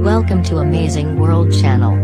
Welcome to Amazing World Channel.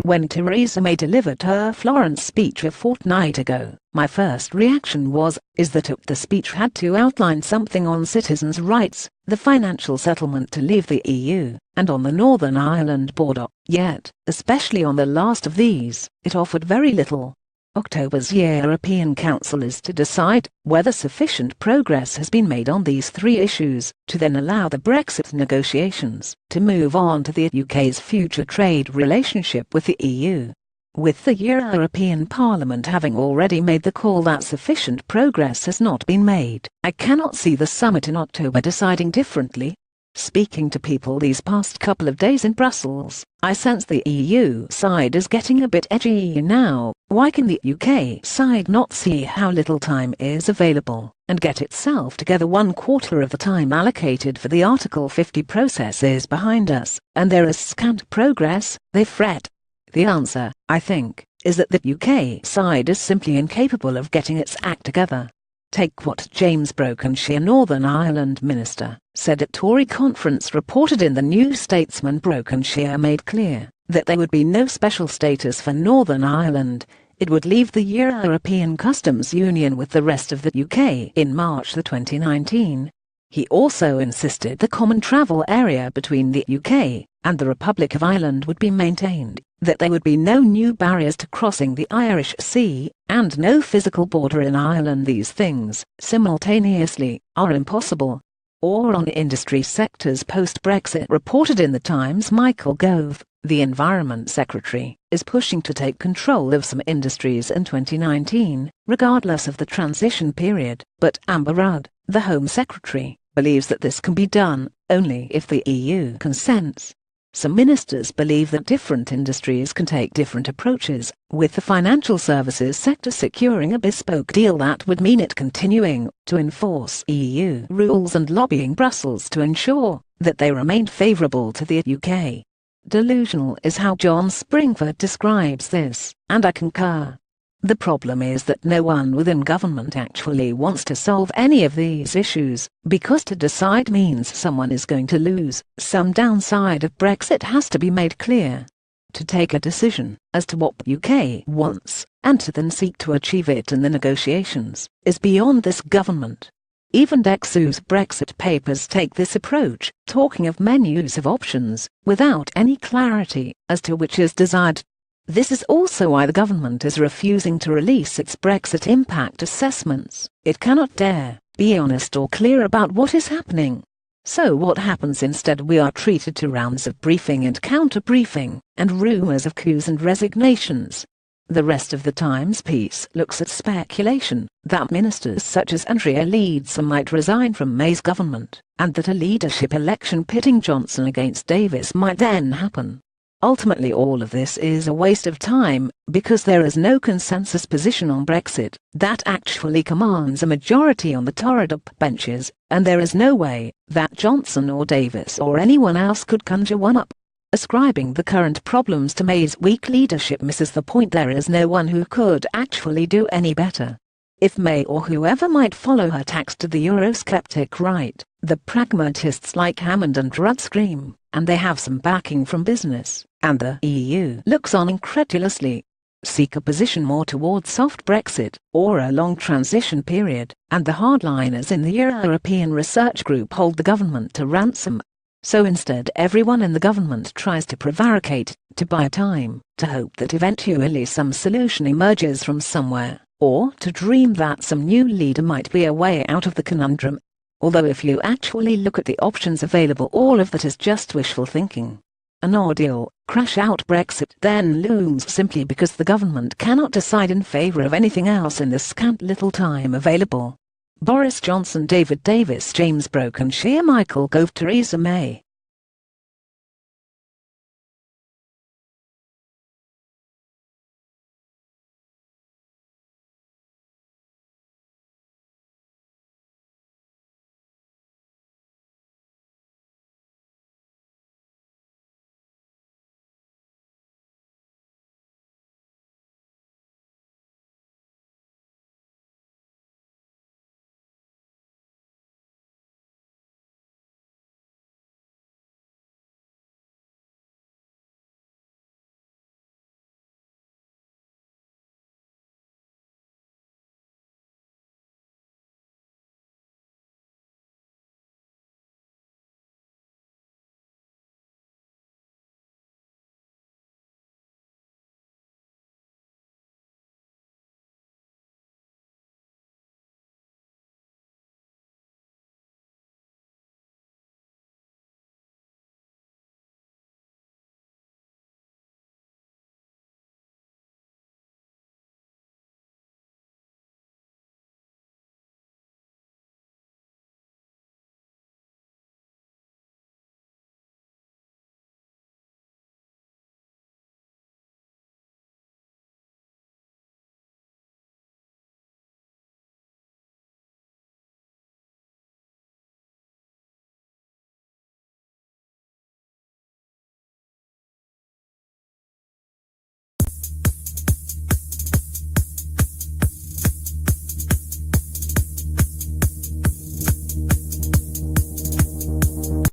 When Theresa May delivered her Florence speech a fortnight ago, my first reaction is that the speech had to outline something on citizens' rights, the financial settlement to leave the EU, and on the Northern Ireland border. Yet, especially on the last of these, it offered very little. October's European Council is to decide whether sufficient progress has been made on these three issues, to then allow the Brexit negotiations to move on to the UK's future trade relationship with the EU. With the European Parliament having already made the call that sufficient progress has not been made, I cannot see the summit in October deciding differently. Speaking to people these past couple of days in Brussels, I sense the EU side is getting a bit edgy now. Why can the UK side not see how little time is available, and get itself together? 1/4 of the time allocated for the Article 50 process is behind us, and there is scant progress, they fret. The answer, I think, is that the UK side is simply incapable of getting its act together. Take what James Brokenshire, Northern Ireland Minister, said at Tory conference. Reported in the New Statesman, Brokenshire made clear that there would be no special status for Northern Ireland. It would leave the European Customs Union with the rest of the UK in March 2019. He also insisted the common travel area between the UK and the Republic of Ireland would be maintained, that there would be no new barriers to crossing the Irish Sea, and no physical border in Ireland. These things, simultaneously, are impossible. Or on industry sectors post-Brexit. Reported in the Times, Michael Gove, the Environment Secretary, is pushing to take control of some industries in 2019, regardless of the transition period, but Amber Rudd, the Home Secretary, believes that this can be done only if the EU consents. Some ministers believe that different industries can take different approaches, with the financial services sector securing a bespoke deal that would mean it continuing to enforce EU rules and lobbying Brussels to ensure that they remain favourable to the UK. Delusional is how John Springford describes this, and I concur. The problem is that no one within government actually wants to solve any of these issues, because to decide means someone is going to lose. Some downside of Brexit has to be made clear. To take a decision as to what the UK wants, and to then seek to achieve it in the negotiations, is beyond this government. Even Dexu's Brexit papers take this approach, talking of menus of options, without any clarity as to which is desired. This is also why the government is refusing to release its Brexit impact assessments. It cannot dare be honest or clear about what is happening. So what happens instead? We are treated to rounds of briefing and counter-briefing, and rumours of coups and resignations. The rest of the Times piece looks at speculation that ministers such as Andrea Leadsom might resign from May's government, and that a leadership election pitting Johnson against Davis might then happen. Ultimately, all of this is a waste of time, because there is no consensus position on Brexit that actually commands a majority on the Tory benches, and there is no way that Johnson or Davis or anyone else could conjure one up. Ascribing the current problems to May's weak leadership misses the point. There is no one who could actually do any better. If May or whoever might follow her tacks to the Eurosceptic right, the pragmatists like Hammond and Rudd scream, and they have some backing from business, and the EU looks on incredulously. Seek a position more towards soft Brexit, or a long transition period, and the hardliners in the European Research Group hold the government to ransom. So instead everyone in the government tries to prevaricate, to buy time, to hope that eventually some solution emerges from somewhere, or to dream that some new leader might be a way out of the conundrum. Although if you actually look at the options available, all of that is just wishful thinking. An ordeal, crash-out Brexit, then looms simply because the government cannot decide in favour of anything else in the scant little time available. Boris Johnson, David Davis, James Brokenshire, Michael Gove, Theresa May.